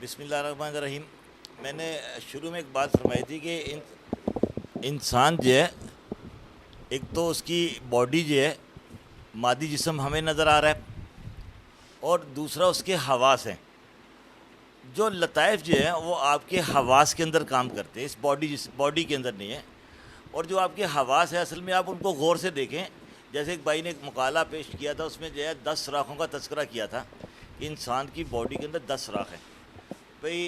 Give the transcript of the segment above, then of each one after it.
بسم اللہ الرحمن الرحیم. میں نے شروع میں ایک بات فرمائی تھی کہ انسان جو ہے، ایک تو اس کی باڈی جو ہے مادی جسم ہمیں نظر آ رہا ہے، اور دوسرا اس کے حواس ہیں. جو لطائف جو ہیں وہ آپ کے حواس کے اندر کام کرتے ہیں، اس باڈی کے اندر نہیں ہے. اور جو آپ کے حواس ہیں اصل میں آپ ان کو غور سے دیکھیں. جیسے ایک بھائی نے ایک مقالہ پیش کیا تھا، اس میں جو ہے 10 سوراخوں کا تذکرہ کیا تھا کہ انسان کی باڈی کے اندر 10 سوراخ ہیں. بھئی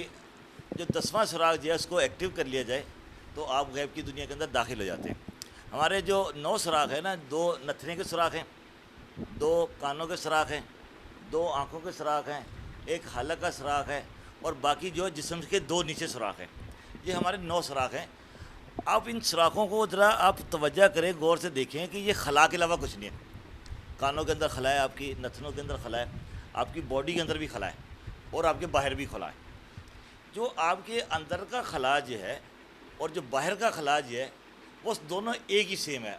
جو 10واں سوراخ جو ہے اس کو ایکٹیو کر لیا جائے تو آپ غیب کی دنیا کے اندر داخل ہو جاتے ہیں. ہمارے جو 9 سوراخ ہیں نا، 2 نتھنے کے سوراخ ہیں، 2 کانوں کے سوراخ ہیں، 2 آنکھوں کے سوراخ ہیں، 1 حلق کا سوراخ ہے، اور باقی جو جسم کے 2 نیچے سوراخ ہیں. یہ ہمارے 9 سوراخ ہیں. آپ ان سوراخوں کو ذرا آپ توجہ کریں، غور سے دیکھیں کہ یہ خلا کے علاوہ کچھ نہیں ہے. کانوں کے اندر خلا ہے، آپ کی نتنوں کے اندر خلا ہے، آپ کی باڈی کے اندر بھی خلا ہے، اور آپ کے باہر بھی خلا ہے. جو آپ کے اندر کا خلا جو ہے اور جو باہر کا خلا جو ہے وہ دونوں ایک ہی سیم ہے.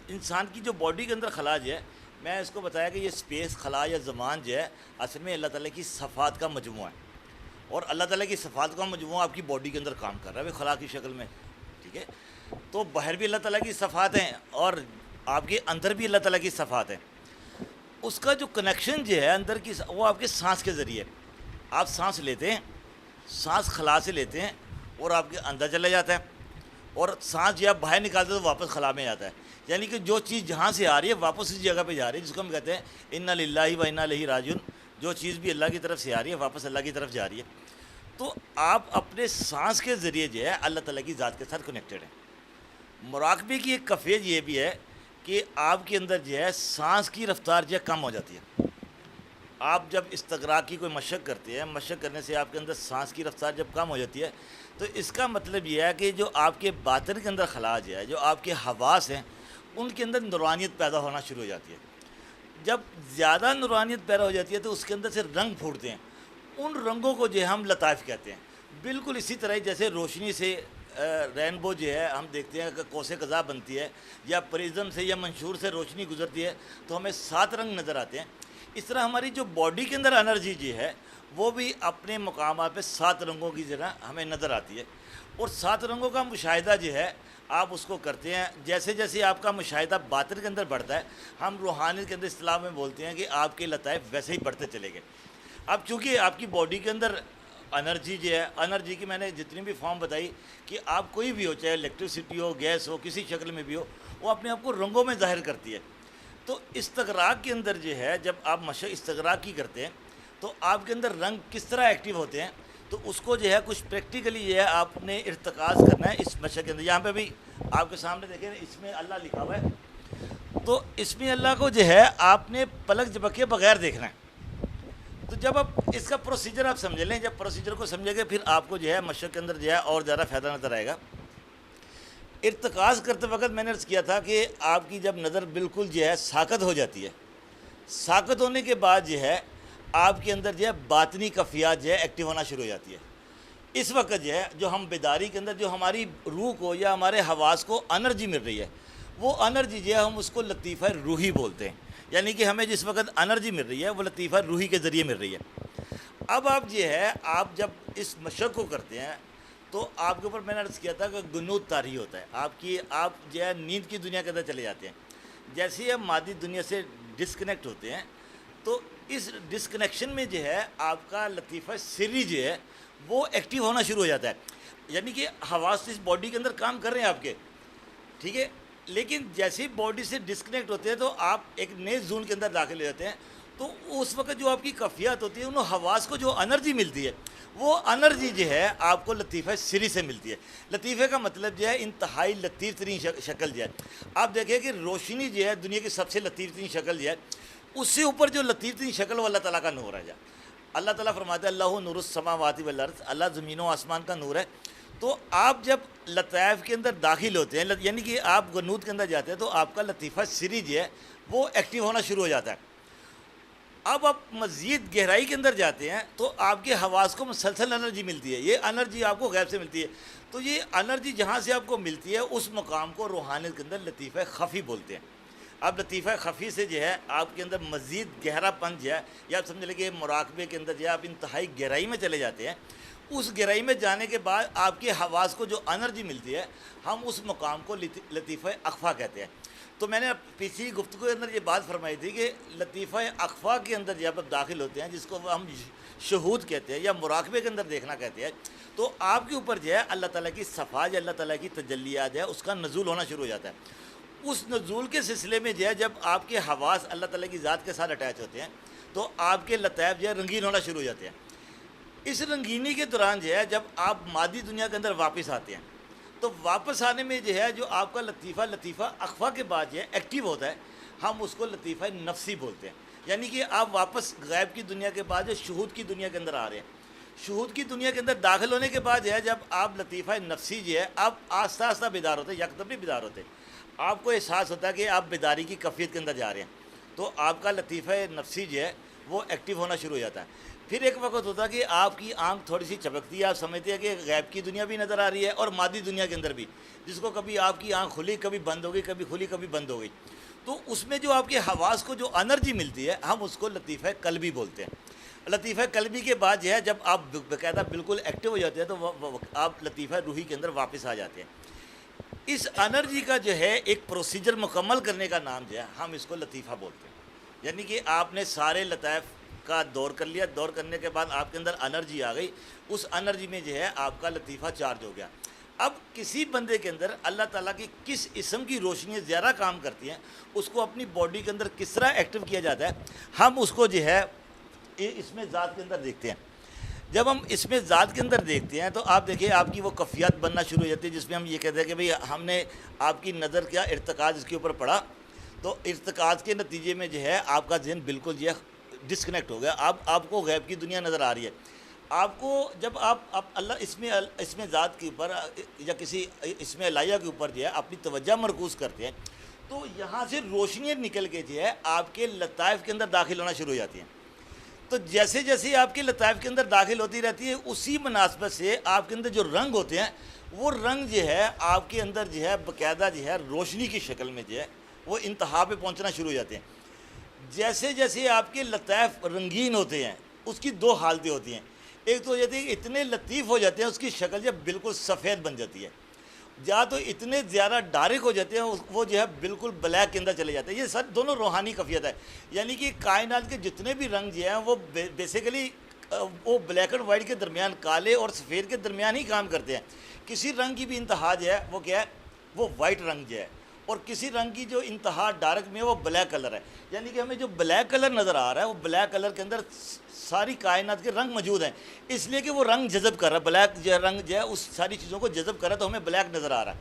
انسان کی جو باڈی کے اندر خلا جو ہے، میں اس کو بتایا کہ یہ اسپیس خلا یا زمان جو ہے اصل میں اللہ تعالیٰ کی صفات کا مجموعہ ہے. اور اللہ تعالیٰ کی صفات کا مجموعہ آپ کی باڈی کے اندر کام کر رہا ہے خلا کی شکل میں. ٹھیک ہے، تو باہر بھی اللہ تعالیٰ کی صفات ہیں اور آپ کے اندر بھی اللہ تعالیٰ کی صفات ہیں. اس کا جو کنیکشن جو ہے اندر کی، وہ آپ کے سانس کے ذریعے. آپ سانس لیتے ہیں، سانس خلا سے لیتے ہیں اور آپ کے اندر چلا جاتا ہے، اور سانس جو آپ باہر نکالتے ہیں تو واپس خلا میں جاتا ہے. یعنی کہ جو چیز جہاں سے آ رہی ہے واپس اس جگہ پہ جا رہی ہے، جس کو ہم کہتے ہیں انا للہ و انا الیہ راجعون. جو چیز بھی اللہ کی طرف سے آ رہی ہے واپس اللہ کی طرف جا رہی ہے. تو آپ اپنے سانس کے ذریعے جو ہے اللہ تعالیٰ کی ذات کے ساتھ کنیکٹڈ ہیں. مراقبے کی ایک کیفیت یہ بھی ہے کہ آپ کے اندر جو ہے سانس کی رفتار جو ہے کم ہو جاتی ہے. آپ جب استغراق کی کوئی مشق کرتے ہیں، مشق کرنے سے آپ کے اندر سانس کی رفتار جب کم ہو جاتی ہے، تو اس کا مطلب یہ ہے کہ جو آپ کے باطن کے اندر خلا جو ہے، جو آپ کے حواس ہیں، ان کے اندر نورانیت پیدا ہونا شروع ہو جاتی ہے. جب زیادہ نورانیت پیدا ہو جاتی ہے تو اس کے اندر سے رنگ پھوٹتے ہیں. ان رنگوں کو جو ہے ہم لطائف کہتے ہیں. بالکل اسی طرح جیسے روشنی سے رینبو جو ہے ہم دیکھتے ہیں کہ قوس قزح بنتی ہے، یا پرزم سے یا منشور سے روشنی گزرتی ہے تو ہمیں 7 رنگ نظر آتے ہیں. اس طرح ہماری جو باڈی کے اندر انرجی جو ہے وہ بھی اپنے مقامات پہ 7 رنگوں کی طرح ہمیں نظر آتی ہے. اور 7 رنگوں کا مشاہدہ جو ہے آپ اس کو کرتے ہیں. جیسے جیسے آپ کا مشاہدہ باطن کے اندر بڑھتا ہے، ہم روحانیت کے اندر اصطلاح میں بولتے ہیں کہ آپ کے لطائف ویسے ہی بڑھتے چلے گئے. اب چونکہ آپ کی باڈی کے اندر انرجی جو ہے، انرجی کی میں نے جتنی بھی فارم بتائی کہ آپ کوئی بھی ہو، چاہے الیکٹرسٹی ہو، گیس ہو، کسی شکل میں بھی ہو، وہ اپنے آپ کو رنگوں میں ظاہر کرتی ہے. تو استغراق کے اندر جو ہے جب آپ مشق استغراق کی کرتے ہیں تو آپ کے اندر رنگ کس طرح ایکٹیو ہوتے ہیں، تو اس کو جو ہے کچھ پریکٹیکلی یہ ہے آپ نے ارتکاز کرنا ہے اس مشق کے اندر. یہاں پہ بھی آپ کے سامنے دیکھیں اس میں اللہ لکھا ہوا ہے، تو اس میں اللہ کو جو ہے آپ نے پلک جھپکے بغیر دیکھنا ہے. تو جب آپ اس کا پروسیجر آپ سمجھ لیں، جب پروسیجر کو سمجھیں گے پھر آپ کو جو ہے مشق کے اندر جو ہے اور زیادہ فائدہ نظر آئے گا. ارتکاز کرتے وقت میں نے عرض کیا تھا کہ آپ کی جب نظر بالکل جو ہے ساکت ہو جاتی ہے، ساکت ہونے کے بعد جو ہے آپ کے اندر جو ہے باطنی کفیات جو ہے ایکٹیو ہونا شروع ہو جاتی ہے. اس وقت جو ہے جو ہم بیداری کے اندر جو ہماری روح کو یا ہمارے حواس کو انرجی مل رہی ہے، وہ انرجی جو ہے ہم اس کو لطیفہ روحی بولتے ہیں. یعنی کہ ہمیں جس وقت انرجی مل رہی ہے وہ لطیفہ روحی کے ذریعے مل رہی ہے. اب آپ جو ہے آپ جب اس مشق کو کرتے ہیں تو آپ کے اوپر میں نے عرض کیا تھا کہ گنود طاری ہوتا ہے آپ جو ہے نیند کی دنیا کے اندر چلے جاتے ہیں. جیسے ہی آپ مادی دنیا سے ڈسکنیکٹ ہوتے ہیں تو اس ڈسکنیکشن میں جو ہے آپ کا لطیفہ سری جو ہے وہ ایکٹیو ہونا شروع ہو جاتا ہے. یعنی کہ حواس اس باڈی کے اندر کام کر رہے ہیں آپ کے، ٹھیک ہے، لیکن جیسے ہی باڈی سے ڈسکنیکٹ ہوتے ہیں تو آپ ایک نئے زون کے اندر داخل ہو جاتے ہیں. تو اس وقت جو آپ کی کیفیت ہوتی ہے، ان حواس کو جو انرجی ملتی ہے وہ انرجی جو ہے آپ کو لطیفہ سری سے ملتی ہے. لطیفے کا مطلب جو ہے انتہائی لطیف ترین شکل جو ہے. آپ دیکھیں کہ روشنی جو ہے دنیا کی سب سے لطیف ترین شکل جو ہے، اس سے اوپر جو لطیف ترین شکل وہ اللہ تعالیٰ کا نور ہے. اللہ تعالیٰ فرماتے ہیں اللہ نور السماوات والارض، اللہ زمین و آسمان کا نور ہے. تو آپ جب لطائف کے اندر داخل ہوتے ہیں، یعنی کہ آپ غنود کے اندر جاتے ہیں، تو آپ کا لطیفہ سری جو ہے وہ ایکٹیو ہونا شروع ہو جاتا ہے. اب آپ مزید گہرائی کے اندر جاتے ہیں تو آپ کے حواس کو مسلسل انرجی ملتی ہے. یہ انرجی آپ کو غیب سے ملتی ہے. تو یہ انرجی جہاں سے آپ کو ملتی ہے اس مقام کو روحانیت کے اندر لطیفہ خفی بولتے ہیں. اب لطیفہ خفی سے جو ہے آپ کے اندر مزید گہرا پن جو ہے، یا آپ سمجھ لیں کہ مراقبے کے اندر جو ہے آپ انتہائی گہرائی میں چلے جاتے ہیں. اس گہرائی میں جانے کے بعد آپ کے حواس کو جو انرجی ملتی ہے، ہم اس مقام کو لطیفہ اخفا کہتے ہیں. تو میں نے پچھلی گفتگو کے اندر یہ بات فرمائی تھی کہ لطیفہ اخفا کے اندر جب آپ داخل ہوتے ہیں، جس کو ہم شہود کہتے ہیں یا مراقبے کے اندر دیکھنا کہتے ہیں، تو آپ کے اوپر جو ہے اللہ تعالیٰ کی صفات، اللہ تعالیٰ کی تجلیات ہے، اس کا نزول ہونا شروع ہو جاتا ہے. اس نزول کے سلسلے میں جو ہے جب آپ کے حواس اللہ تعالیٰ کی ذات کے ساتھ اٹیچ ہوتے ہیں تو آپ کے لطائف جو ہے رنگین ہونا شروع ہو جاتے ہیں. اس رنگینی کے دوران جو ہے جب آپ مادی دنیا کے اندر واپس آتے ہیں تو واپس آنے میں جو ہے جو آپ کا لطیفہ اخفا کے بعد جو ہے ایکٹیو ہوتا ہے، ہم اس کو لطیفہ نفسی بولتے ہیں. یعنی کہ آپ واپس غیب کی دنیا کے بعد جو شہود کی دنیا کے اندر آ رہے ہیں. شہود کی دنیا کے اندر داخل ہونے کے بعد جو ہے جب آپ لطیفہ نفسی جو ہے آپ آہستہ آہستہ بیدار ہوتے ہیں، یکدم نہیں بیدار ہوتے. آپ کو احساس ہوتا ہے کہ آپ بیداری کی کیفیت کے اندر جا رہے ہیں، تو آپ کا لطیفہ نفسی جو ہے وہ ایکٹیو ہونا شروع ہو جاتا ہے. پھر ایک وقت ہوتا ہے کہ آپ کی آنکھ تھوڑی سی چپکتی ہے، آپ سمجھتے ہیں کہ غیب کی دنیا بھی نظر آ رہی ہے اور مادی دنیا کے اندر بھی، جس کو کبھی آپ کی آنکھ کھلی کبھی بند ہو گئی، کبھی کھلی کبھی بند ہو گئی. تو اس میں جو آپ کے حواس کو جو انرجی ملتی ہے ہم اس کو لطیفہ قلبی بولتے ہیں. لطیفہ قلبی کے بعد جو ہے جب آپ باقاعدہ بالکل ایکٹیو ہو جاتے ہیں تو آپ لطیفہ روحی کے اندر واپس آ جاتے ہیں. اس انرجی کا جو ہے ایک پروسیجر مکمل کرنے کا نام جو ہے ہم اس کو لطیفہ بولتے ہیں. یعنی کہ آپ نے سارے لطائف کا دور کر لیا، دور کرنے کے بعد آپ کے اندر انرجی آ گئی، اس انرجی میں جو ہے آپ کا لطیفہ چارج ہو گیا. اب کسی بندے کے اندر اللہ تعالیٰ کی کس اسم کی روشنیاں زیادہ کام کرتی ہیں، اس کو اپنی باڈی کے اندر کس طرح ایکٹیو کیا جاتا ہے، ہم اس کو جو ہے اس میں ذات کے اندر دیکھتے ہیں. جب ہم اس میں ذات کے اندر دیکھتے ہیں تو آپ دیکھیں آپ کی وہ کفیات بننا شروع ہو جاتی ہے، جس میں ہم یہ کہتے ہیں کہ بھئی ہم نے آپ کی نظر کیا ارتکاز اس کے اوپر پڑا، تو ارتکاز کے نتیجے میں جو ہے آپ کا ذہن بالکل جو ہے ڈسکنیکٹ ہو گیا. آپ کو غیب کی دنیا نظر آ رہی ہے. آپ کو جب آپ اللہ اس میں ذات کے اوپر یا کسی اس میں الہیہ کے اوپر جو ہے اپنی توجہ مرکوز کرتے ہیں تو یہاں سے روشنیاں نکل کے جو ہے آپ کے لطائف کے اندر داخل ہونا شروع ہو جاتی ہیں. تو جیسے جیسے آپ کے لطائف کے اندر داخل ہوتی رہتی ہے، اسی مناسبت سے آپ کے اندر جو رنگ ہوتے ہیں وہ رنگ جو ہے آپ کے اندر جو ہے باقاعدہ جو ہے روشنی کی شکل میں جو ہے وہ انتہا پہ پہنچنا شروع ہو جاتے ہیں. جیسے جیسے آپ کے لطائف رنگین ہوتے ہیں اس کی دو حالتیں ہوتی ہیں. ایک تو ہو جاتی ہے کہ اتنے لطیف ہو جاتے ہیں اس کی شکل جب بالکل سفید بن جاتی ہے، یا تو اتنے زیادہ ڈارک ہو جاتے ہیں وہ جو ہے بالکل بلیک کے اندر چلے جاتے ہیں. یہ سب دونوں روحانی کیفیت ہے. یعنی کہ کائنات کے جتنے بھی رنگ جو ہیں وہ بیسیکلی وہ بلیک اینڈ وائٹ کے درمیان، کالے اور سفید کے درمیان ہی کام کرتے ہیں. کسی رنگ کی بھی انتہا جو ہے وہ کیا ہے، وہ وائٹ رنگ جو ہے، اور کسی رنگ کی جو انتہا ڈارک میں وہ بلیک کلر ہے. یعنی کہ ہمیں جو بلیک کلر نظر آ رہا ہے وہ بلیک کلر کے اندر ساری کائنات کے رنگ موجود ہیں، اس لیے کہ وہ رنگ جذب کر رہا ہے. بلیک جو رنگ جو ہے اس ساری چیزوں کو جذب کر رہا ہے تو ہمیں بلیک نظر آ رہا ہے.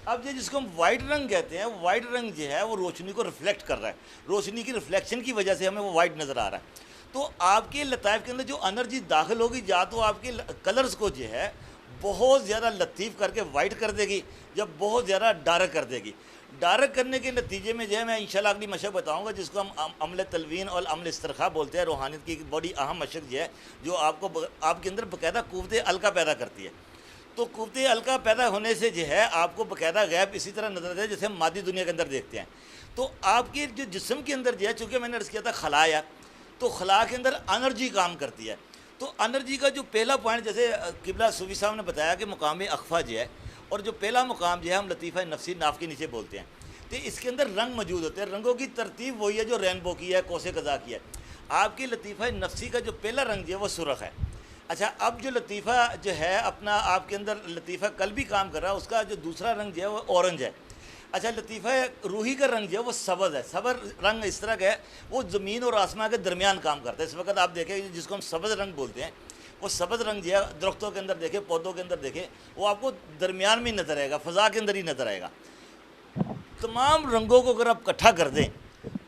اب یہ جس کو ہم وائٹ رنگ کہتے ہیں، وائٹ رنگ جو ہے وہ روشنی کو ریفلیکٹ کر رہا ہے، روشنی کی ریفلیکشن کی وجہ سے ہمیں وہ وائٹ نظر آ رہا ہے. تو آپ کے لطائف کے اندر جو انرجی داخل ہوگی یا تو آپ کے کلرز کو جو ہے بہت زیادہ لطیف کر کے وائٹ کر دے گی، جب بہت زیادہ ڈارک کر دے گی. ڈارک کرنے کے نتیجے میں جو ہے میں انشاءاللہ اگلی مشق بتاؤں گا جس کو ہم عمل تلوین اور عمل استرخاء بولتے ہیں. روحانیت کی بڑی اہم مشق جو ہے جو آپ کے اندر باقاعدہ قوت القا پیدا کرتی ہے. تو قوت القا پیدا ہونے سے جو ہے آپ کو باقاعدہ غیب اسی طرح نظر آتا ہے جیسے ہم مادی دنیا کے اندر دیکھتے ہیں. تو آپ کے جو جسم کے اندر جو ہے، چونکہ میں نے عرض کیا تھا خلا ہے، تو خلا کے اندر انرجی کام کرتی ہے. تو انرجی کا جو پہلا پوائنٹ جیسے قبلہ صوفی صاحب نے بتایا کہ مقام اخفا جو ہے، اور جو پہلا مقام جو ہے ہم لطیفہ نفسی ناف کے نیچے بولتے ہیں. تو اس کے اندر رنگ موجود ہوتے ہیں. رنگوں کی ترتیب وہی ہے جو رینبو کی ہے، کوس قزح کی ہے. آپ کی لطیفہ نفسی کا جو پہلا رنگ جو ہے وہ سرخ ہے. اچھا، اب جو لطیفہ جو ہے اپنا آپ کے اندر لطیفہ قلبی کام کر رہا ہے، اس کا جو دوسرا رنگ جو ہے وہ اورنج ہے. اچھا، لطیفہ روحی کا رنگ جو ہے وہ سبز ہے. سبز رنگ اس طرح کا ہے وہ زمین اور آسمان کے درمیان کام کرتا ہے. اس وقت آپ دیکھیں جس کو ہم سبز رنگ بولتے ہیں، وہ سبز رنگ جو ہے درختوں کے اندر دیکھیں، پودوں کے اندر دیکھیں، وہ آپ کو درمیان میں نظر آئے گا، فضا کے اندر ہی نظر آئے گا. تمام رنگوں کو اگر آپ اکٹھا کر دیں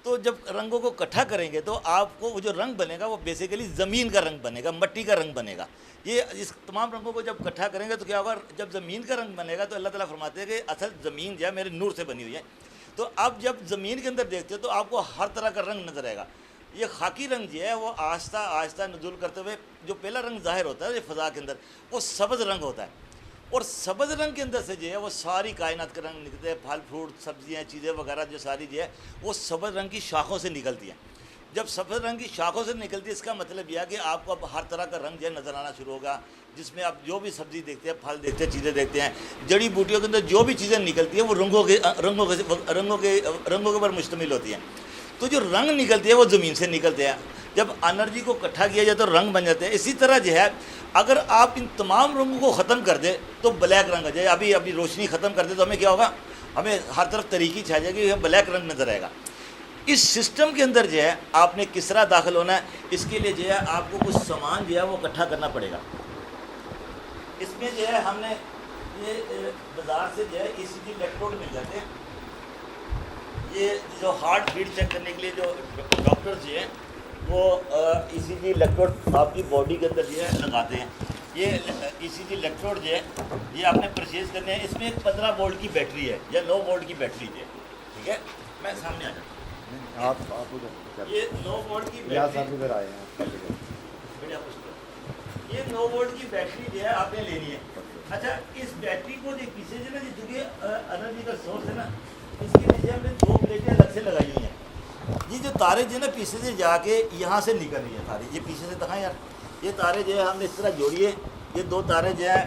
تو جب رنگوں کو اکٹھا کریں گے تو آپ کو وہ جو رنگ بنے گا وہ بیسیکلی زمین کا رنگ بنے گا، مٹی کا رنگ بنے گا. یہ اس تمام رنگوں کو جب اکٹھا کریں گے تو کیا ہوگا، جب زمین کا رنگ بنے گا تو اللہ تعالیٰ فرماتے ہیں کہ اصل زمین جو ہے میرے نور سے بنی ہوئی ہے. تو اب جب زمین کے اندر دیکھتے ہو تو آپ کو ہر طرح کا رنگ نظر آئے گا. یہ خاکی رنگ جو ہے وہ آہستہ آہستہ نزول کرتے ہوئے جو پہلا رنگ ظاہر ہوتا ہے یہ فضا کے اندر وہ سبز رنگ ہوتا ہے. اور سبز رنگ کے اندر سے جو ہے وہ ساری کائنات کا رنگ نکلتے ہیں، پھل فروٹ سبزیاں چیزیں وغیرہ جو ساری جو ہے وہ سبز رنگ کی شاخوں سے نکلتی ہیں۔ جب سفید رنگ کی شاخوں سے نکلتی ہے اس کا مطلب یہ ہے کہ آپ کو اب ہر طرح کا رنگ جو ہے نظر آنا شروع ہوگا، جس میں آپ جو بھی سبزی دیکھتے ہیں، پھل دیکھتے ہیں، چیزیں دیکھتے ہیں، جڑی بوٹیوں کے اندر جو بھی چیزیں نکلتی ہیں وہ رنگوں کے اوپر مشتمل ہوتی ہیں۔ تو جو رنگ نکلتے ہیں وہ زمین سے نکلتے ہیں، جب انرجی کو اکٹھا کیا جائے تو رنگ بن جاتے ہیں۔ اسی طرح جو ہے اگر آپ ان تمام رنگوں کو ختم کر دیں تو بلیک رنگ آ جائے، ابھی روشنی ختم کر دے تو ہمیں کیا ہوگا؟ ہمیں ہر طرف تاریکی چھا جائے گی، بلیک رنگ نظر آئے گا۔ اس سسٹم کے اندر جو ہے آپ نے کس طرح داخل ہونا ہے، اس کے لیے جو ہے آپ کو کچھ سامان جو ہے وہ اکٹھا کرنا پڑے گا۔ اس میں جو ہے ہم نے یہ بازار سے جو ہے ای سی جی الیکٹروڈ مل جاتے ہیں۔ یہ جو ہارٹ بیٹ چیک کرنے کے لیے جو ڈاکٹرز جو ہیں وہ ای سی جی الیکٹروڈ آپ کی باڈی کے اندر جو ہے لگاتے ہیں۔ یہ ای سی جی الیکٹروڈ جو ہے یہ آپ نے پرچیز کرنے ہیں۔ اس میں ایک 15 وولٹ کی بیٹری ہے یا 9 وولٹ کی بیٹری ہے، ٹھیک ہے؟ میں سامنے آ جاتا ہوں۔ یہ 9 وولٹ کی بیٹری، یہ 9 وولٹ کی بیٹری جو ہے آپ نے لینی ہے۔ اچھا، اس بیٹری کو جو پیچھے جو ہے نا چونکہ انرجی کا سورس ہے نا، اس کے پیچھے ہم نے 2 پلیٹیں الگ سے لگائی ہوئی ہیں۔ یہ جو تاریں جو ہے نا پیچھے سے جا کے یہاں سے نکل رہی ہیں تاریں، یہ پیچھے سے دکھائیں یار، یہ تاریں جو ہے ہم نے اس طرح جوڑی ہے، یہ 2 تاریں جو ہیں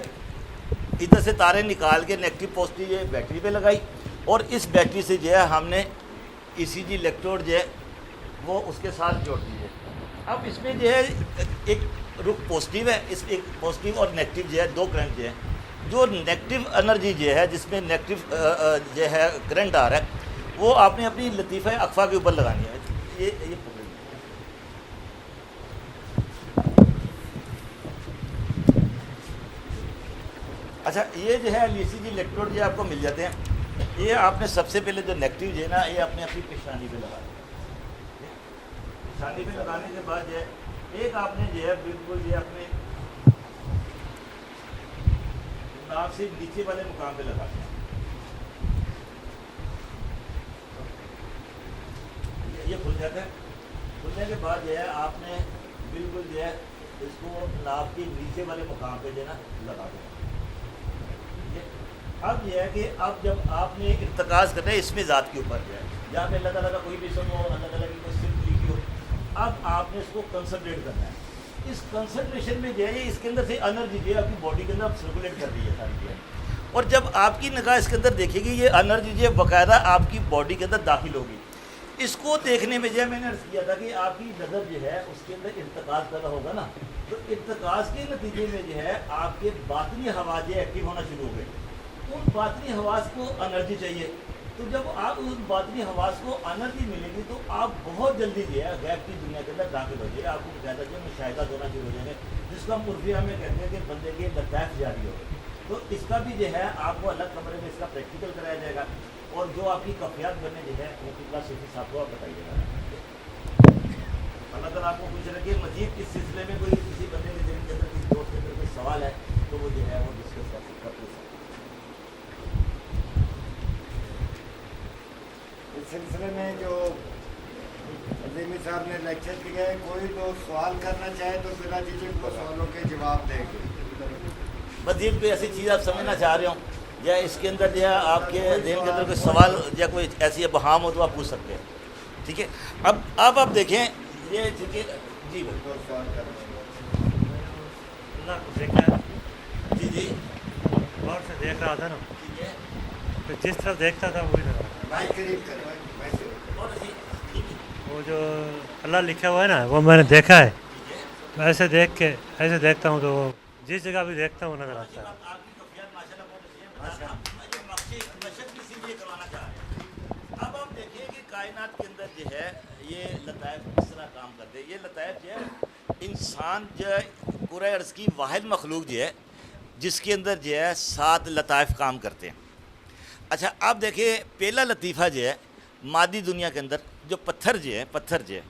ادھر سے تاریں نکال کے نیگیٹو پازیٹیو یہ بیٹری پہ لگائی، اور اس بیٹری سے جو ہے ہم نے ای سی جی الیکٹروڈ جو ہے وہ اس کے ساتھ جوڑ دیجیے۔ اب اس میں جو ہے ایک رخ پازیٹیو ہے، اس میں ایک پازیٹیو اور نیگیٹو جو ہے 2 کرنٹ جو ہے، جو نیگیٹو انرجی جو ہے جس میں نیگیٹو جو ہے کرنٹ آ رہا ہے وہ آپ نے اپنی لطیفہ اقفا کے اوپر لگانی ہے۔ یہ پکڑیے۔ اچھا، یہ جو ہے ای سی جی الیکٹروڈ جو آپ کو مل جاتے ہیں، یہ آپ نے سب سے پہلے جو نیگیٹو جو ہے نا یہ آپ نے اپنی پیشانی پہ لگا دیا۔ پیشانی پہ لگانے کے بعد جو ہے ایک آپ نے جو ہے بالکل یہ اپنے ناک سے نیچے والے مقام پہ لگا دیا۔ یہ کھل جاتا ہے۔ کھلنے کے بعد جو ہے آپ نے بالکل جو ہے اس کو ناک کے نیچے والے مقام پہ جو ہے نا لگا دیا۔ اب یہ ہے کہ اب جب آپ نے ارتکاز کرنا ہے اس میں ذات کے اوپر جو ہے، جہاں پہ اللہ تعالیٰ کا کوئی بھی اسم ہو، اللہ تعالیٰ کی کوئی صفت لکھی ہو، اب آپ نے اس کو کنسنٹریٹ کرنا ہے۔ اس کنسنٹریشن میں جو ہے اس کے اندر سے انرجی جو ہے اپنی باڈی کے اندر سرکولیٹ کر رہی ہے ساری جو ہے، اور جب آپ کی نگاہ اس کے اندر دیکھے گی یہ انرجی جو ہے باقاعدہ آپ کی باڈی کے اندر داخل ہوگی۔ اس کو دیکھنے میں جو ہے میں نے عرض کیا تھا کہ آپ کی نظر جو ہے اس کے اندر ارتکاز پیدا ہوگا نا، تو ارتکاز کے نتیجے میں جو ہے آپ کے باطنی حواس جو ہے ایکٹیو ہونا شروع ہو گئے۔ ان باطنی حواس کو انرجی چاہیے، تو جب آپ اس باطنی حواس کو انرجی ملے گی تو آپ بہت جلدی جو ہے غیب کی دنیا کے اندر داخل ہو جائے، آپ کو باقاعدہ جو مشاہدات ہونا شروع ہو جائیں گے، جس کو ہم عرفیہ میں کہتے ہیں کہ بندے کے لطائف جاری ہو۔ تو اس کا بھی جو ہے آپ کو الگ کمرے میں اس کا پریکٹیکل کرایا جائے گا، اور جو آپ کی کفیات بننے جو ہے وہ قبلہ صوفی صاحب کو آپ بتائیے گا۔ اللہ تعالیٰ آپ کو پوچھ رہے کہ مزید اس سلسلے میں کوئی کسی بندے کے ذہن کے اندر کسی دوست کے اندر کوئی سوال ہے تو وہ جو ہے وہ ڈسکس کر سکتے ہیں۔ اس سلسلے میں جو عظیمی صاحب نے لیکچر کیا ہے، کوئی تو سوال کرنا چاہے تو بلا جھجک کو سوالوں کے جواب دیں گے۔ مزید کوئی ایسی چیز آپ سمجھنا چاہ رہے ہوں یا اس کے اندر جو ہے آپ کے ذہن کے اندر کوئی سوال یا کوئی ایسی ابہام ہو تو آپ پوچھ سکتے ہیں، ٹھیک ہے؟ اب آپ دیکھیں یہ چونکہ جی جی جی غور سے دیکھ رہا تھا نا، ٹھیک ہے، تو جس طرف دیکھتا تھا وہی لگا۔ بھائی قریب کر بھائی قریب۔ بہت اچھی، ٹھیک ہے، وہ جو اللہ لکھا ہوا ہے نا وہ میں نے دیکھا ہے، ٹھیک ہے۔ میں ایسے دیکھتا ہوں تو وہ جس جگہ بھی دیکھتا ہوں نظر آتا ہے۔ آپ کی کفیات ماشاء اللہ بہت اچھی ہیں، مشق اسی لیے کروانا چاہ رہے ہیں۔ اب آپ دیکھیں کہ کائنات کے اندر جو ہے یہ لطائف کس طرح کام کرتے ہیں۔ یہ لطائف جو ہے انسان جو ہے پورے عرض کی واحد مخلوق جو ہے جس کے اندر جو ہے 7 لطائف کام کرتے ہیں۔ اچھا، آپ دیکھیں پہلا لطیفہ جو ہے مادی دنیا کے اندر جو پتھر جو ہے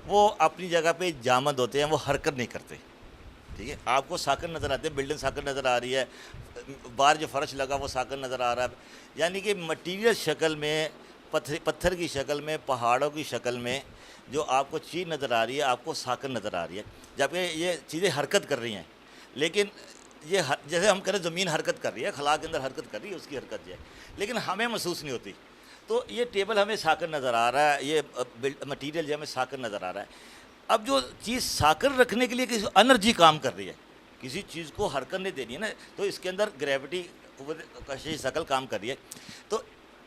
وہ اپنی جگہ پہ جامد ہوتے ہیں، وہ حرکت نہیں کرتے، ٹھیک ہے؟ آپ کو ساکن نظر آتے ہیں، بلڈنگ ساکن نظر آ رہی ہے، باہر جو فرش لگا وہ ساکن نظر آ رہا ہے، یعنی کہ مٹیریل شکل میں پتھر کی شکل میں، پہاڑوں کی شکل میں جو آپ کو چیز نظر آ رہی ہے آپ کو ساکن نظر آ رہی ہے، جبکہ یہ چیزیں حرکت کر رہی ہیں۔ لیکن جیسے ہم کہہ رہے زمین حرکت کر رہی ہے، خلا کے اندر حرکت کر رہی ہے، اس کی حرکت جو ہے، لیکن ہمیں محسوس نہیں ہوتی. تو یہ ٹیبل ہمیں ساکن نظر آ رہا ہے، یہ مٹیریل جو ہمیں ساکن نظر آ رہا ہے. اب جو چیز ساکن رکھنے کے لیے کسی انرجی کام کر رہی ہے، کسی چیز کو حرکت نہیں دینی ہے نا، تو اس کے اندر گریوٹی کشش ثقل کام کر رہی ہے. تو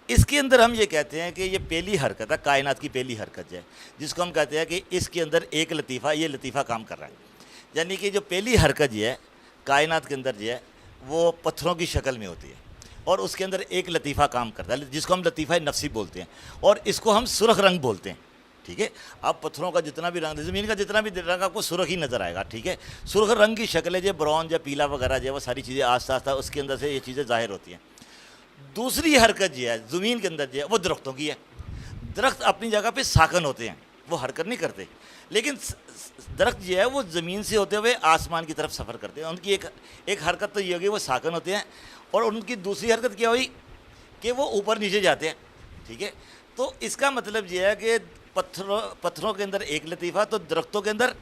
اس کے اندر ہم یہ کہتے ہیں کہ یہ پہلی حرکت ہے، کائنات کی پہلی حرکت جو ہے، جس کو ہم کہتے ہیں کہ اس کے اندر ایک لطیفہ، یہ لطیفہ کام کر رہا ہے. یعنی کہ جو پہلی حرکت جو ہے کائنات کے اندر جو ہے وہ پتھروں کی شکل میں ہوتی ہے، اور اس کے اندر ایک لطیفہ کام کرتا ہے جس کو ہم لطیفہ نفسی بولتے ہیں، اور اس کو ہم سرخ رنگ بولتے ہیں. ٹھیک ہے، آپ پتھروں کا جتنا بھی رنگ، زمین کا جتنا بھی رنگ آپ کو سرخ ہی نظر آئے گا. ٹھیک ہے، سرخ رنگ کی شکلیں جو برون یا پیلا وغیرہ جو ہے وہ ساری چیزیں آہستہ آہستہ اس کے اندر سے یہ چیزیں ظاہر ہوتی ہیں. دوسری حرکت جو ہے زمین کے اندر جو ہے وہ درختوں کی ہے. درخت اپنی جگہ پہ ساکن ہوتے ہیں، وہ حرکت نہیں کرتے، لیکن درخت جو ہے وہ زمین سے ہوتے ہوئے آسمان کی طرف سفر کرتے ہیں. ان کی ایک حرکت تو یہ ہوگی وہ ساکن ہوتے ہیں، اور ان کی دوسری حرکت کیا ہوئی کہ وہ اوپر نیچے جاتے ہیں. ٹھیک ہے، تو اس کا مطلب یہ ہے کہ پتھروں کے اندر ایک لطیفہ، تو درختوں کے اندر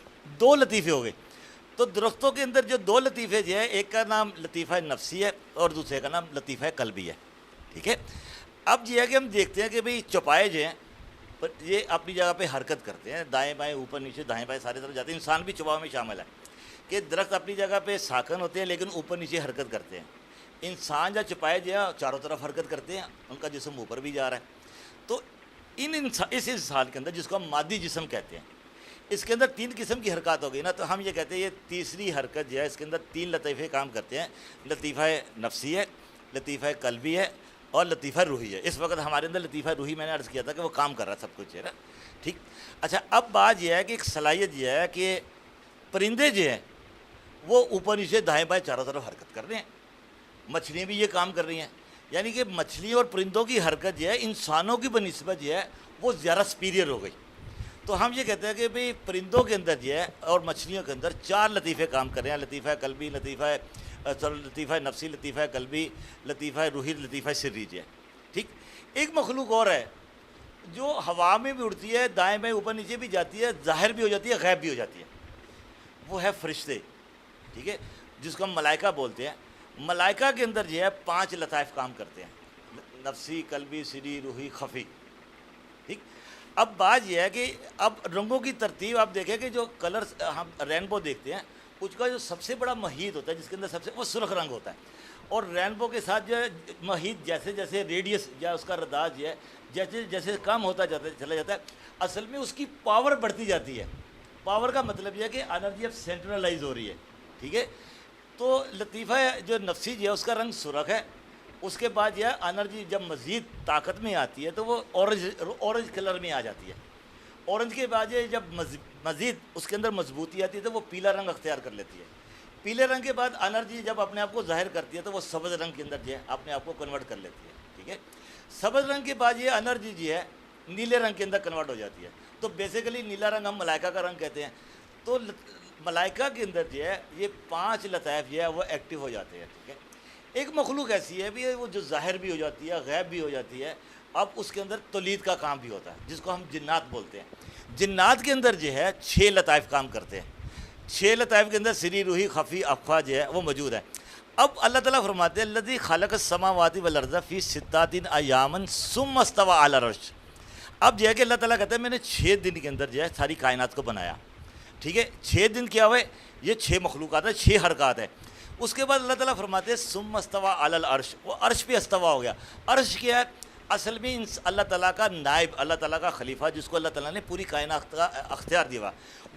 دو لطیفے ہو گئے. تو درختوں کے اندر جو دو لطیفے جو ہے، ایک کا نام لطیفہ نفسی ہے اور دوسرے کا نام لطیفہ قلبی ہے. ٹھیک ہے، اب یہ ہے کہ ہم دیکھتے ہیں کہ بھئی چوپائے جو ہیں یہ اپنی جگہ پہ حرکت کرتے ہیں، دائیں بائیں اوپر نیچے دائیں بائیں سارے طرف جاتے ہیں. انسان بھی چوپاؤں میں شامل ہے کہ درخت اپنی جگہ پہ ساکن ہوتے ہیں لیکن اوپر نیچے حرکت کرتے ہیں. انسان یا چوپائے جو ہے چاروں طرف حرکت کرتے ہیں، ان کا جسم اوپر بھی جا رہا ہے. تو اس انسان کے اندر جس کو ہم مادی جسم کہتے ہیں، اس کے اندر تین قسم کی حرکات ہو گئی نا، تو ہم یہ کہتے ہیں یہ تیسری حرکت جو ہے اس کے اندر تین لطیفے کام کرتے ہیں. لطیفہ نفسی ہے، لطیفہ قلبی ہے اور لطیفہ روحی ہے. اس وقت ہمارے اندر لطیفہ روحی میں نے عرض کیا تھا کہ وہ کام کر رہا ہے سب کچھ ہے نا. ٹھیک، اچھا اب بات یہ ہے کہ ایک صلاحیت یہ ہے کہ پرندے جو ہیں وہ اوپر نیچے دائیں بائیں چاروں طرف حرکت کر رہے ہیں. مچھلیاں بھی یہ کام کر رہی ہیں. یعنی کہ مچھلیوں اور پرندوں کی حرکت جو ہے انسانوں کی بنسبت جو ہے وہ زیادہ سپیریئر ہو گئی. تو ہم یہ کہتے ہیں کہ بھئی پرندوں کے اندر جو ہے اور مچھلیوں کے اندر چار لطیفے کام کر رہے ہیں: لطیفہ قلبی، لطیفہ نفسی، لطیفہ قلبی، لطیفہ روحی، لطیفہ سری جو ہے. ٹھیک، ایک مخلوق اور ہے جو ہوا میں بھی اڑتی ہے، دائیں بائیں اوپر نیچے بھی جاتی ہے، ظاہر بھی ہو جاتی ہے، غائب بھی ہو جاتی ہے. وہ ہے فرشتے. ٹھیک ہے، جس کو ہم ملائکہ بولتے ہیں. ملائکہ کے اندر جو ہے 5 لطائف کام کرتے ہیں: نفسی، قلبی، سری، روحی، خفی. ٹھیک، اب بات یہ ہے کہ اب رنگوں کی ترتیب آپ دیکھیں کہ جو کلرز ہم رینبو دیکھتے ہیں، اس کا جو سب سے بڑا محیط ہوتا ہے جس کے اندر سب سے وہ سرخ رنگ ہوتا ہے. اور رینبو کے ساتھ جو ہے محیط جیسے جیسے ریڈیس یا اس کا رداز جو ہے جیسے جیسے کم ہوتا چلا جاتا ہے، اصل میں اس کی پاور بڑھتی جاتی ہے. پاور کا مطلب یہ ہے کہ انرجی اب سینٹرلائز ہو رہی ہے. ٹھیک ہے، تو لطیفہ جو نفسی جو ہے اس کا رنگ سرخ ہے. اس کے بعد یہ انرجی جب مزید طاقت میں آتی ہے تو وہ اورنج کلر میں آ جاتی ہے. اورنج کے بعد یہ جب مزید اس کے اندر مضبوطی آتی ہے تو وہ پیلا رنگ اختیار کر لیتی ہے. پیلے رنگ کے بعد انرجی جب اپنے آپ کو ظاہر کرتی ہے تو وہ سبز رنگ کے اندر جو ہے اپنے آپ کو کنورٹ کر لیتی ہے. ٹھیک ہے، سبز رنگ کے بعد یہ انرجی جو ہے نیلے رنگ کے اندر کنورٹ ہو جاتی ہے. تو بیسیکلی نیلا رنگ ہم ملائکہ کا رنگ کہتے ہیں. تو ملائکہ کے اندر جو ہے یہ 5 لطائف جو ہے وہ ایکٹیو ہو جاتے ہیں. ٹھیک ہے، ایک مخلوق ایسی ہے بھی وہ جو ظاہر بھی ہو جاتی ہے، غائب بھی ہو جاتی ہے. اب اس کے اندر تولید کا کام بھی ہوتا ہے جس کو ہم جنات بولتے ہیں. جنات کے اندر جو ہے 6 لطائف کام کرتے ہیں. 6 لطائف کے اندر سری، روحی، خفی، اخفا جو ہے وہ موجود ہے. اب اللہ تعالیٰ فرماتے ہیں الذی خلق السماوات والارض فی 6 ایام ثم استوى علی العرش. اب جو ہے کہ اللہ تعالیٰ کہتے ہیں میں نے 6 دن کے اندر جو ہے ساری کائنات کو بنایا. ٹھیک ہے، 6 دن کیا ہوئے، یہ 6 مخلوقات ہیں، 6 حرکات ہیں. اس کے بعد اللہ تعالیٰ فرماتے ہیں ثم استوى علی العرش، وہ عرش پہ استوا ہو گیا. عرش کیا ہے؟ اصل میں اللہ تعالیٰ کا نائب، اللہ تعالیٰ کا خلیفہ، جس کو اللہ تعالیٰ نے پوری کائنات کا اختیار دیا.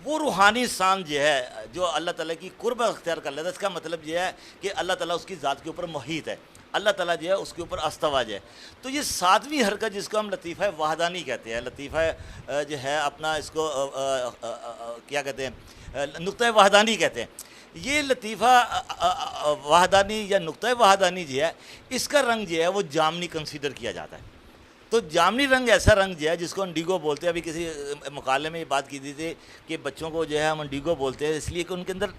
وہ روحانی انسان جو ہے جو اللہ تعالیٰ کی قرب اختیار کر لیتا ہے. اس کا مطلب یہ ہے کہ اللہ تعالیٰ اس کی ذات کے اوپر محیط ہے، اللہ تعالیٰ جو ہے اس کے اوپر استوا جو ہے. تو یہ 7ویں حرکت جس کو ہم لطیفہ وحدانی کہتے ہیں، لطیفہ جو ہے اپنا اس کو کیا کہتے ہیں، نقطہ وحدانی کہتے ہیں. یہ لطیفہ وحدانی یا نقطہ وحدانی جو ہے اس کا رنگ جو ہے وہ جامنی کنسیڈر کیا جاتا ہے. تو جامنی رنگ ایسا رنگ جو ہے جس کو انڈیگو بولتے ہیں. ابھی کسی مقالے میں یہ بات کی تھی کہ بچوں کو جو ہے ہم انڈیگو بولتے ہیں اس لیے کہ ان کے اندر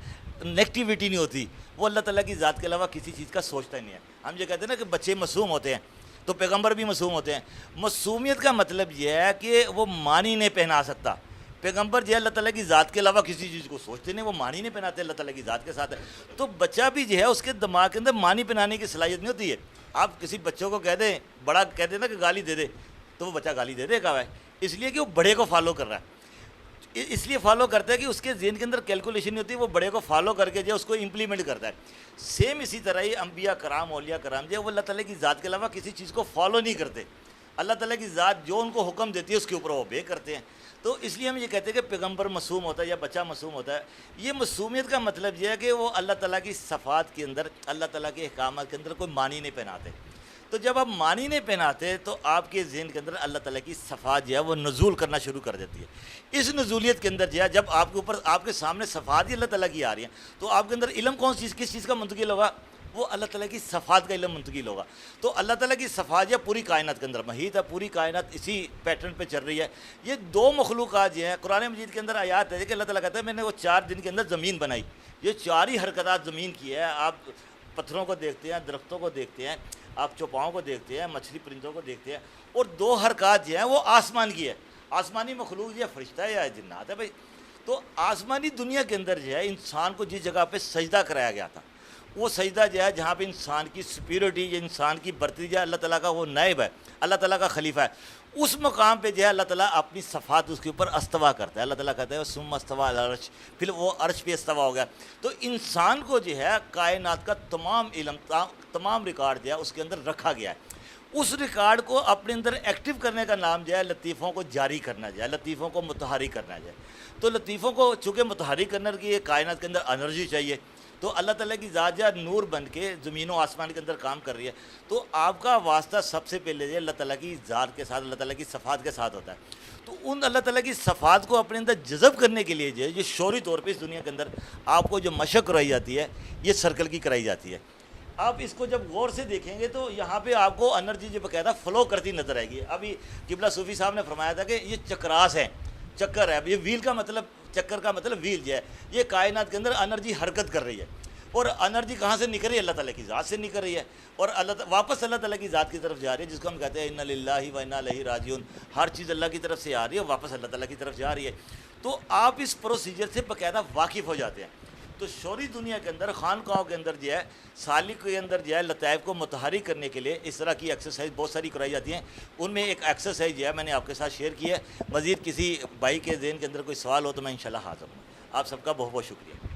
نیگیٹیوٹی نہیں ہوتی، وہ اللہ تعالیٰ کی ذات کے علاوہ کسی چیز کا سوچتا ہی نہیں ہے. ہم یہ کہتے ہیں نا کہ بچے معصوم ہوتے ہیں، تو پیغمبر بھی معصوم ہوتے ہیں. معصومیت کا مطلب یہ ہے کہ وہ معنی نہیں پہنا سکتا، پیغمبر جو ہے اللہ تعالیٰ کی ذات کے علاوہ کسی چیز کو سوچتے نہیں، وہ معنی نہیں پہناتے، اللہ تعالیٰ کی ذات کے ساتھ ہے. تو بچہ بھی جو ہے اس کے دماغ کے اندر معنی پہنانے کی صلاحیت نہیں ہوتی ہے. آپ کسی بچوں کو کہہ دیں، بڑا کہہ دیں نا کہ گالی دے دے، تو وہ بچہ گالی دے دے گا، اس لیے کہ وہ بڑے کو فالو کر رہا ہے. اس لیے فالو کرتا ہے کہ اس کے ذہن کے اندر کیلکولیشن نہیں ہوتی، وہ بڑے کو فالو کر کے جو اس کو امپلیمنٹ کرتا ہے. سیم اسی طرح ہی انبیاء کرام، اولیاء کرام جو ہے وہ اللہ تعالیٰ کی ذات کے علاوہ کسی چیز کو فالو نہیں کرتے. اللہ تعالیٰ کی ذات جو ان کو حکم دیتی ہے اس کے اوپر وہ اوبے کرتے ہیں. تو اس لیے ہم یہ کہتے ہیں کہ پیغمبر معصوم ہوتا ہے یا بچہ معصوم ہوتا ہے. یہ معصومیت کا مطلب یہ ہے کہ وہ اللہ تعالیٰ کی صفات کے اندر، اللہ تعالیٰ کے احکامات کے اندر کوئی معنی نہیں پہناتے. تو جب آپ معنی نہیں پہناتے تو آپ کے ذہن کے اندر اللہ تعالیٰ کی صفات جو ہے وہ نزول کرنا شروع کر دیتی ہے. اس نزولیت کے اندر جو ہے جب آپ کے اوپر، آپ کے سامنے صفات ہی اللہ تعالیٰ کی آ رہی ہیں، تو آپ کے اندر علم کس چیز کا منتقل ہوگا؟ وہ اللہ تعالیٰ کی صفات کا علم منتقل ہوگا. تو اللہ تعالیٰ کی صفات جو پوری کائنات کے اندر محیط ہے، پوری کائنات اسی پیٹرن پہ چل رہی ہے. یہ دو مخلوقات جو ہیں، قرآن مجید کے اندر آیات ہے کہ اللہ تعالیٰ کہتا ہے میں نے وہ 4 دن کے اندر زمین بنائی. یہ 4 ہی حرکتات زمین کی ہے. آپ پتھروں کو دیکھتے ہیں، درختوں کو دیکھتے ہیں، آپ چوپاؤں کو دیکھتے ہیں، مچھلی پرندوں کو دیکھتے ہیں. اور 2 حرکات جو ہیں وہ آسمان کی ہے. آسمانی مخلوق جو ہے فرشتہ ہے یا جنات ہے بھائی. تو آسمانی دنیا کے اندر جو ہے انسان کو جس جگہ پہ سجدہ کرایا گیا تھا، وہ سجدہ جو ہے جہاں پہ انسان کی سپیریٹی یا انسان کی برتری جو ہے، اللہ تعالیٰ کا وہ نائب ہے، اللہ تعالیٰ کا خلیفہ ہے، اس مقام پہ جو ہے اللہ تعالیٰ اپنی صفات اس کے اوپر استوا کرتا ہے. اللہ تعالیٰ کہتا ہے ثم استویٰ علی العرش، پھر وہ عرش پہ استوا ہو گیا. تو انسان کو جو ہے کائنات کا تمام علم، تمام ریکارڈ جو ہے اس کے اندر رکھا گیا ہے. اس ریکارڈ کو اپنے اندر ایکٹیو کرنے کا نام جو ہے لطیفوں کو جاری کرنا جو ہے، لطیفوں کو متحرک کرنا جو ہے. تو لطیفوں کو چونکہ متحرک کرنے کی کائنات کے اندر انرجی چاہیے، تو اللہ تعالیٰ کی ذات جو نور بن کے زمین و آسمان کے اندر کام کر رہی ہے. تو آپ کا واسطہ سب سے پہلے جو ہے اللہ تعالیٰ کی ذات کے ساتھ، اللہ تعالیٰ کی صفات کے ساتھ ہوتا ہے. تو ان اللہ تعالیٰ کی صفات کو اپنے اندر جذب کرنے کے لیے جو ہے یہ شعوری طور پہ اس دنیا کے اندر آپ کو جو مشق کرائی جاتی ہے، یہ سرکل کی کرائی جاتی ہے. آپ اس کو جب غور سے دیکھیں گے تو یہاں پہ آپ کو انرجی جو باقاعدہ فلو کرتی نظر آئے گی. ابھی قبلہ صوفی صاحب نے فرمایا تھا کہ یہ چکراس ہیں، چکر ہے. یہ ویل کا مطلب، چکر کا مطلب ویل جو ہے، یہ کائنات کے اندر انرجی حرکت کر رہی ہے. اور انرجی کہاں سے نکل رہی ہے؟ اللہ تعالیٰ کی ذات سے نکل رہی ہے، اور واپس اللہ تعالیٰ کی ذات کی طرف جا رہی ہے، جس کو ہم کہتے ہیں انا للہ و انا الیہ راجعون. ہر چیز اللہ کی طرف سے آ رہی ہے، واپس اللہ تعالیٰ کی طرف جا رہی ہے. تو آپ اس پروسیجر سے باقاعدہ واقف ہو جاتے ہیں. تو شعوری دنیا کے اندر، خانقاہوں کے اندر جو ہے، سالک کے اندر جو ہے لطائف کو متحرک کرنے کے لیے اس طرح کی ایکسرسائز بہت ساری کرائی جاتی ہیں. ان میں ایک ایکسرسائز جو ہے میں نے آپ کے ساتھ شیئر کی ہے. مزید کسی بھائی کے ذہن کے اندر کوئی سوال ہو تو میں انشاءاللہ حاضر ہوں. آپ سب کا بہت بہت شکریہ.